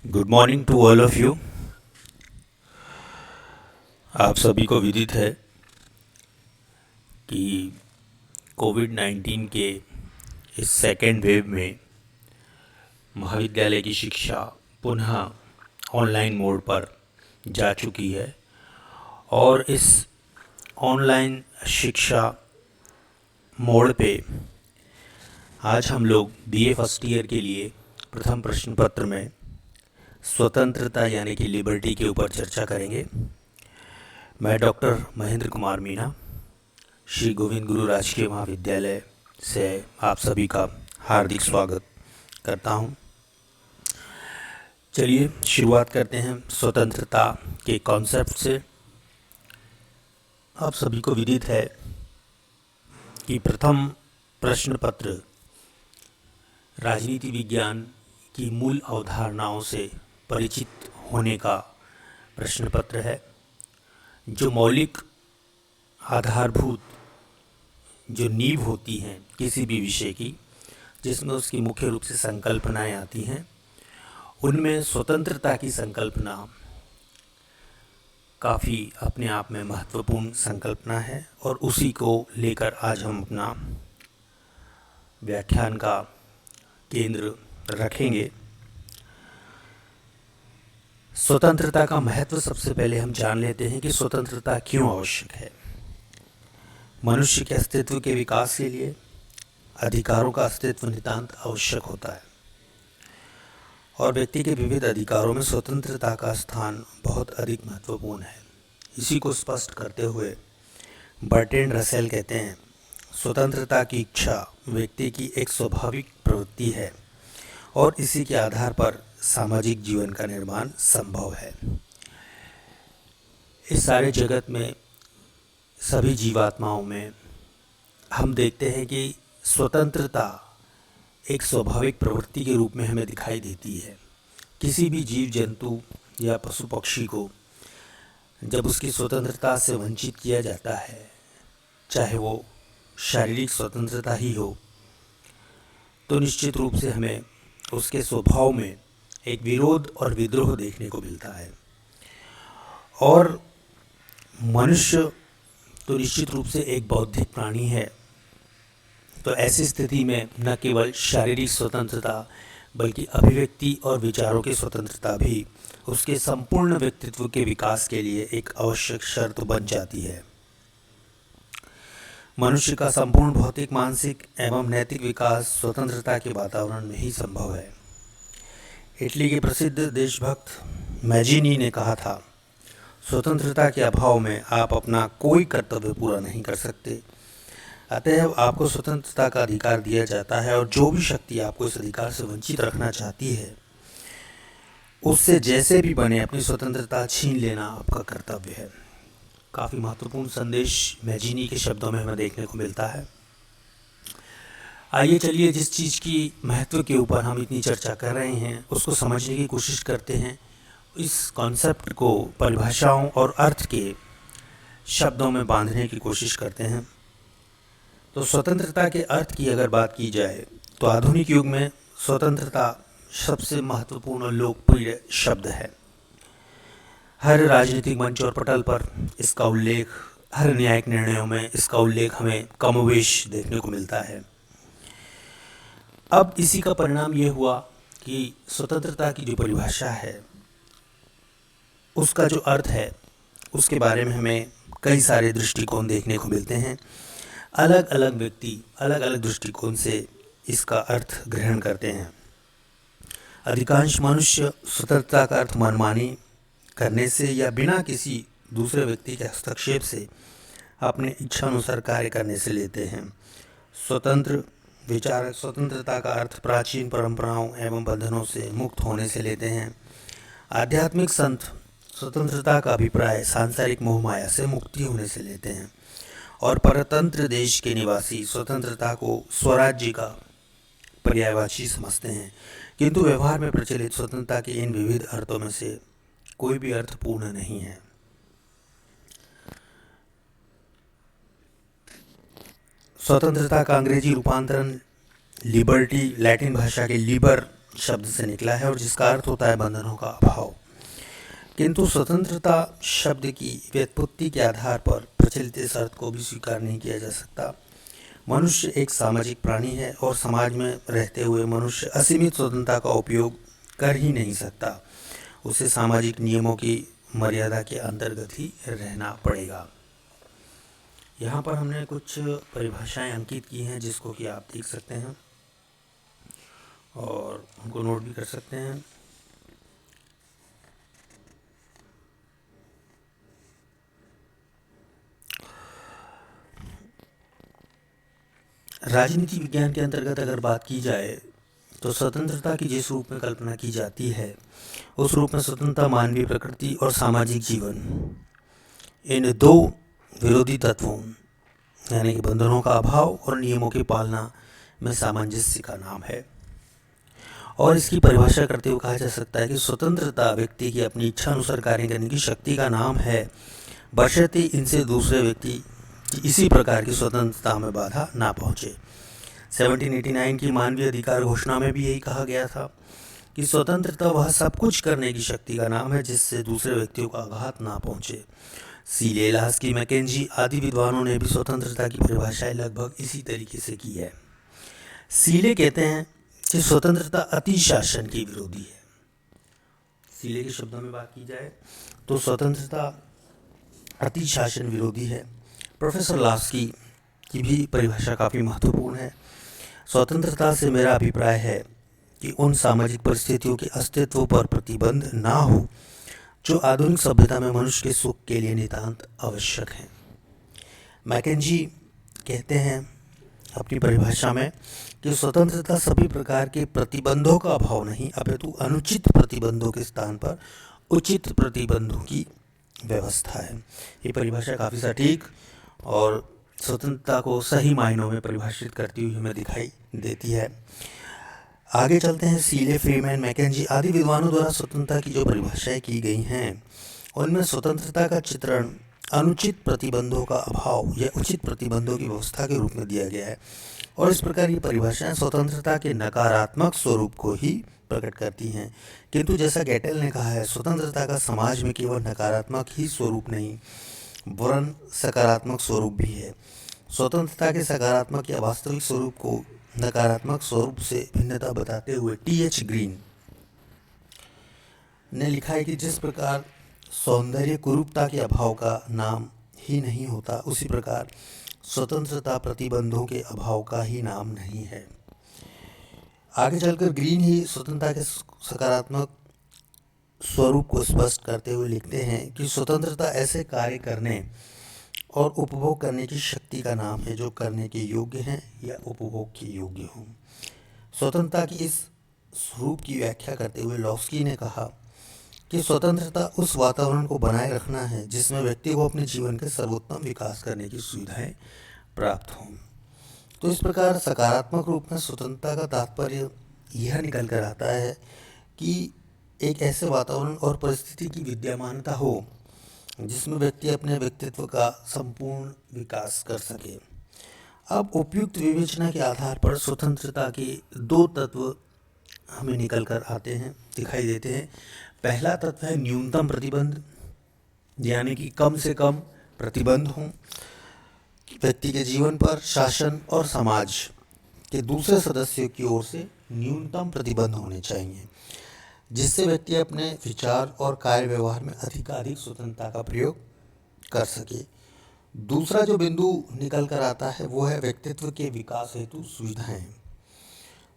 Good morning to all of you. आप सभी को विदित है कि कोविड-19 के इस सेकेंड वेव में महाविद्यालय की शिक्षा पुनः ऑनलाइन मोड पर जा चुकी है और इस ऑनलाइन शिक्षा मोड पे आज हम लोग बीए फर्स्ट ईयर के लिए प्रथम प्रश्न पत्र में स्वतंत्रता यानी कि लिबर्टी के ऊपर चर्चा करेंगे। मैं डॉक्टर महेंद्र कुमार मीणा श्री गोविंद गुरु राजकीय महाविद्यालय से आप सभी का हार्दिक स्वागत करता हूं। चलिए शुरुआत करते हैं स्वतंत्रता के कॉन्सेप्ट से। आप सभी को विदित है कि प्रथम प्रश्न पत्र राजनीति विज्ञान की मूल अवधारणाओं से परिचित होने का प्रश्न पत्र है, जो मौलिक आधारभूत जो नींव होती हैं किसी भी विषय की, जिसमें उसकी मुख्य रूप से संकल्पनाएं आती हैं। उनमें स्वतंत्रता की संकल्पना काफ़ी अपने आप में महत्वपूर्ण संकल्पना है और उसी को लेकर आज हम अपना व्याख्यान का केंद्र रखेंगे। स्वतंत्रता का महत्व सबसे पहले हम जान लेते हैं कि स्वतंत्रता क्यों आवश्यक है। मनुष्य के अस्तित्व के विकास के लिए अधिकारों का अस्तित्व नितांत आवश्यक होता है और व्यक्ति के विविध अधिकारों में स्वतंत्रता का स्थान बहुत अधिक महत्वपूर्ण है। इसी को स्पष्ट करते हुए बर्ट्रैंड रसेल कहते हैं, स्वतंत्रता की इच्छा व्यक्ति की एक स्वाभाविक प्रवृत्ति है और इसी के आधार पर सामाजिक जीवन का निर्माण संभव है। इस सारे जगत में सभी जीवात्माओं में हम देखते हैं कि स्वतंत्रता एक स्वाभाविक प्रवृत्ति के रूप में हमें दिखाई देती है। किसी भी जीव जंतु या पशु पक्षी को जब उसकी स्वतंत्रता से वंचित किया जाता है, चाहे वो शारीरिक स्वतंत्रता ही हो, तो निश्चित रूप से हमें उसके स्वभाव में एक विरोध और विद्रोह देखने को मिलता है। और मनुष्य तो निश्चित रूप से एक बौद्धिक प्राणी है, तो ऐसी स्थिति में न केवल शारीरिक स्वतंत्रता बल्कि अभिव्यक्ति और विचारों की स्वतंत्रता भी उसके संपूर्ण व्यक्तित्व के विकास के लिए एक आवश्यक शर्त बन जाती है। मनुष्य का संपूर्ण भौतिक, मानसिक एवं नैतिक विकास स्वतंत्रता के वातावरण में ही संभव है। इटली के प्रसिद्ध देशभक्त मैजिनी ने कहा था, स्वतंत्रता के अभाव में आप अपना कोई कर्तव्य पूरा नहीं कर सकते। अतएव आपको स्वतंत्रता का अधिकार दिया जाता है और जो भी शक्ति आपको इस अधिकार से वंचित रखना चाहती है, उससे जैसे भी बने अपनी स्वतंत्रता छीन लेना आपका कर्तव्य है। काफ़ी महत्वपूर्ण संदेश मैजिनी के शब्दों में हमें देखने को मिलता है। आइए चलिए जिस चीज़ की महत्व के ऊपर हम इतनी चर्चा कर रहे हैं उसको समझने की कोशिश करते हैं। इस कॉन्सेप्ट को परिभाषाओं और अर्थ के शब्दों में बांधने की कोशिश करते हैं। तो स्वतंत्रता के अर्थ की अगर बात की जाए तो आधुनिक युग में स्वतंत्रता सबसे महत्वपूर्ण और लोकप्रिय शब्द है। हर राजनीतिक मंच और पटल पर इसका उल्लेख, हर न्यायिक निर्णयों में इसका उल्लेख हमें कमोवेश देखने को मिलता है। अब इसी का परिणाम ये हुआ कि स्वतंत्रता की जो परिभाषा है, उसका जो अर्थ है, उसके बारे में हमें कई सारे दृष्टिकोण देखने को मिलते हैं। अलग अलग व्यक्ति अलग अलग दृष्टिकोण से इसका अर्थ ग्रहण करते हैं। अधिकांश मनुष्य स्वतंत्रता का अर्थ मनमानी करने से या बिना किसी दूसरे व्यक्ति के हस्तक्षेप से अपने इच्छानुसार कार्य करने से लेते हैं। स्वतंत्र विचारक स्वतंत्रता का अर्थ प्राचीन परंपराओं एवं बंधनों से मुक्त होने से लेते हैं। आध्यात्मिक संत स्वतंत्रता का अभिप्राय सांसारिक मोहमाया से मुक्ति होने से लेते हैं और परतंत्र देश के निवासी स्वतंत्रता को स्वराज्य का पर्यायवाची समझते हैं। किंतु व्यवहार में प्रचलित स्वतंत्रता के इन विविध अर्थों में से कोई भी अर्थ पूर्ण नहीं है। स्वतंत्रता का अंग्रेजी रूपांतरण लिबर्टी, लैटिन भाषा के लिबर शब्द से निकला है और जिसका अर्थ होता है बंधनों का अभाव। किंतु स्वतंत्रता शब्द की व्युत्पत्ति के आधार पर प्रचलित इस अर्थ को भी स्वीकार नहीं किया जा सकता। मनुष्य एक सामाजिक प्राणी है और समाज में रहते हुए मनुष्य असीमित स्वतंत्रता का उपयोग कर ही नहीं सकता। उसे सामाजिक नियमों की मर्यादा के अंतर्गत ही रहना पड़ेगा। यहाँ पर हमने कुछ परिभाषाएं अंकित की हैं जिसको कि आप देख सकते हैं और उनको नोट भी कर सकते हैं। राजनीति विज्ञान के अंतर्गत अगर बात की जाए तो स्वतंत्रता की जिस रूप में कल्पना की जाती है उस रूप में स्वतंत्रता मानवीय प्रकृति और सामाजिक जीवन, इन दो विरोधी तत्वों यानी कि बंधनों का अभाव और नियमों की पालना में सामंजस्य का नाम है। और इसकी परिभाषा करते हुए कहा जा सकता है कि स्वतंत्रता व्यक्ति की अपनी इच्छा अनुसार कार्य करने की शक्ति का नाम है, बशर्ते इनसे दूसरे व्यक्ति की इसी प्रकार की स्वतंत्रता में बाधा ना पहुँचे। 1789 की मानवीय अधिकार घोषणा में भी यही कहा गया था कि स्वतंत्रता वह सब कुछ करने की शक्ति का नाम है जिससे दूसरे व्यक्तियों का आघात ना पहुँचे। सीले, लास्की, मैकेंजी आदि विद्वानों ने भी स्वतंत्रता की परिभाषाएं लगभग इसी तरीके से की है। सीले कहते हैं कि स्वतंत्रता अति शासन की विरोधी है। सीले के शब्दों में बात की जाए तो स्वतंत्रता अति शासन विरोधी है। प्रोफेसर लास्की की भी परिभाषा काफ़ी महत्वपूर्ण है। स्वतंत्रता से मेरा अभिप्राय है कि उन सामाजिक परिस्थितियों के अस्तित्व पर प्रतिबंध ना हो जो आधुनिक सभ्यता में मनुष्य के सुख के लिए नितांत आवश्यक हैं। मैकेंजी कहते हैं अपनी परिभाषा में कि स्वतंत्रता सभी प्रकार के प्रतिबंधों का अभाव नहीं अपितु अनुचित प्रतिबंधों के स्थान पर उचित प्रतिबंधों की व्यवस्था है। ये परिभाषा काफ़ी सटीक और स्वतंत्रता को सही मायनों में परिभाषित करती हुई हमें दिखाई देती है। आगे चलते हैं। सीले, फ्रीमैन, मैकेंजी आदि विद्वानों द्वारा स्वतंत्रता की जो परिभाषाएं की गई हैं उनमें स्वतंत्रता का चित्रण अनुचित प्रतिबंधों का अभाव या उचित प्रतिबंधों की व्यवस्था के रूप में दिया गया है और इस प्रकार की परिभाषाएं स्वतंत्रता के नकारात्मक स्वरूप को ही प्रकट करती हैं। किंतु जैसा गेटेल ने कहा है, स्वतंत्रता का समाज में केवल नकारात्मक ही स्वरूप नहीं वरन सकारात्मक स्वरूप भी है। स्वतंत्रता के सकारात्मक या वास्तविक स्वरूप को नकारात्मक स्वरूप से भिन्नता बताते हुए टी.एच. ग्रीन ने लिखा है कि जिस प्रकार सौंदर्य कुरूपता के अभाव का नाम ही नहीं होता उसी प्रकार स्वतंत्रता प्रतिबंधों के अभाव का ही नाम नहीं है। आगे चलकर ग्रीन ही स्वतंत्रता के सकारात्मक स्वरूप को स्पष्ट करते हुए लिखते हैं कि स्वतंत्रता ऐसे कार्य करने और उपभोग करने की शक्ति का नाम है जो करने के योग्य हैं या उपभोग के योग्य हों। स्वतंत्रता की इस स्वरूप की व्याख्या करते हुए लॉस्की ने कहा कि स्वतंत्रता उस वातावरण को बनाए रखना है जिसमें व्यक्ति को अपने जीवन के सर्वोत्तम विकास करने की सुविधाएं प्राप्त हों। तो इस प्रकार सकारात्मक रूप में स्वतंत्रता का तात्पर्य यह निकल कर आता है कि एक ऐसे वातावरण और परिस्थिति की विद्यमानता हो जिसमें व्यक्ति अपने व्यक्तित्व का संपूर्ण विकास कर सके। अब उपयुक्त विवेचना के आधार पर स्वतंत्रता के दो तत्व हमें निकल कर आते हैं, दिखाई देते हैं। पहला तत्व है न्यूनतम प्रतिबंध, यानी कि कम से कम प्रतिबंध हों व्यक्ति के जीवन पर। शासन और समाज के दूसरे सदस्यों की ओर से न्यूनतम प्रतिबंध होने चाहिए जिससे व्यक्ति अपने विचार और कार्य व्यवहार में अधिकाधिक स्वतंत्रता का प्रयोग कर सके। दूसरा जो बिंदु निकल कर आता है वो है व्यक्तित्व के विकास हेतु सुविधाएं।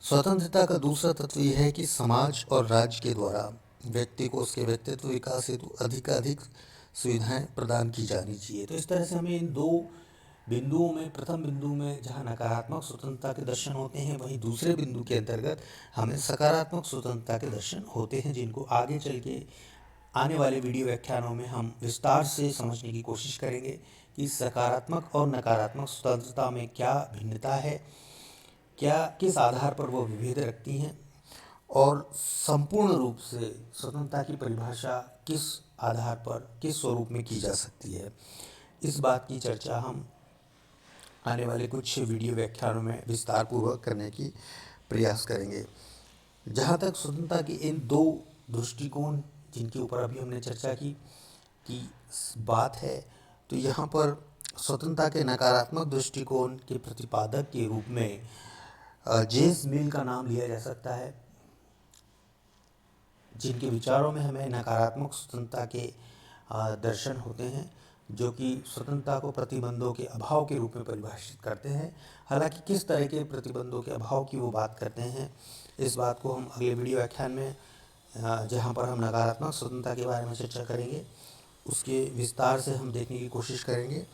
स्वतंत्रता का दूसरा तत्व यह है कि समाज और राज्य के द्वारा व्यक्ति को उसके व्यक्तित्व विकास हेतु अधिकाधिक सुविधाएं प्रदान की जानी चाहिए। तो इस तरह से हमें इन दो बिंदुओं में, प्रथम बिंदु में जहाँ नकारात्मक स्वतंत्रता के दर्शन होते हैं वहीं दूसरे बिंदु के अंतर्गत हमें सकारात्मक स्वतंत्रता के दर्शन होते हैं जिनको आगे चल के आने वाले वीडियो व्याख्यानों में हम विस्तार से समझने की कोशिश करेंगे कि सकारात्मक और नकारात्मक स्वतंत्रता में क्या भिन्नता है, क्या किस आधार पर वो विभेद रखती हैं और संपूर्ण रूप से स्वतंत्रता की परिभाषा किस आधार पर, किस स्वरूप में की जा सकती है। इस बात की चर्चा हम आने वाले कुछ वीडियो व्याख्यानों में विस्तार पूर्वक करने की प्रयास करेंगे। जहाँ तक स्वतंत्रता के इन दो दृष्टिकोण जिनके ऊपर अभी हमने चर्चा की बात है, तो यहाँ पर स्वतंत्रता के नकारात्मक दृष्टिकोण के प्रतिपादक के रूप में जेम्स मिल का नाम लिया जा सकता है, जिनके विचारों में हमें नकारात्मक स्वतंत्रता के दर्शन होते हैं, जो कि स्वतंत्रता को प्रतिबंधों के अभाव के रूप में परिभाषित करते हैं। हालांकि किस तरह के प्रतिबंधों के अभाव की वो बात करते हैं, इस बात को हम अगले वीडियो व्याख्यान में जहां पर हम नकारात्मक स्वतंत्रता के बारे में चर्चा करेंगे, उसके विस्तार से हम देखने की कोशिश करेंगे।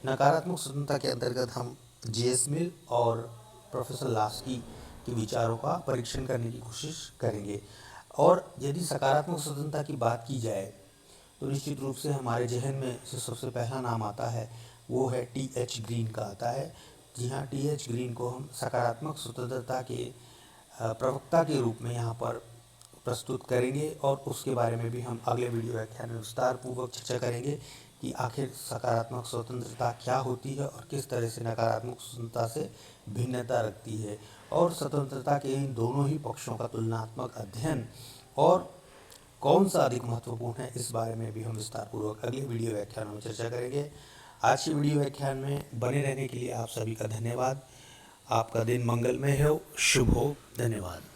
नकारात्मक स्वतंत्रता के अंतर्गत हम जेम्स मिल और प्रोफेसर लास्की के विचारों का परीक्षण करने की कोशिश करेंगे। और यदि सकारात्मक स्वतंत्रता की बात की जाए तो निश्चित रूप से हमारे जहन में जो सबसे पहला नाम आता है वो है टी.एच. ग्रीन का आता है। जी हाँ, टी.एच. ग्रीन को हम सकारात्मक स्वतंत्रता के प्रवक्ता के रूप में यहाँ पर प्रस्तुत करेंगे, और उसके बारे में भी हम अगले वीडियो व्याख्यान में विस्तार पूर्वक चर्चा करेंगे कि आखिर सकारात्मक स्वतंत्रता क्या होती है और किस तरह से नकारात्मक स्वतंत्रता से भिन्नता रखती है, और स्वतंत्रता के इन दोनों ही पक्षों का तुलनात्मक अध्ययन और कौन सा अधिक महत्वपूर्ण है, इस बारे में भी हम विस्तार पूर्वक अगले वीडियो व्याख्यान में चर्चा करेंगे। आज के वीडियो व्याख्यान में बने रहने के लिए आप सभी का धन्यवाद। आपका दिन मंगलमय हो, शुभ हो। धन्यवाद।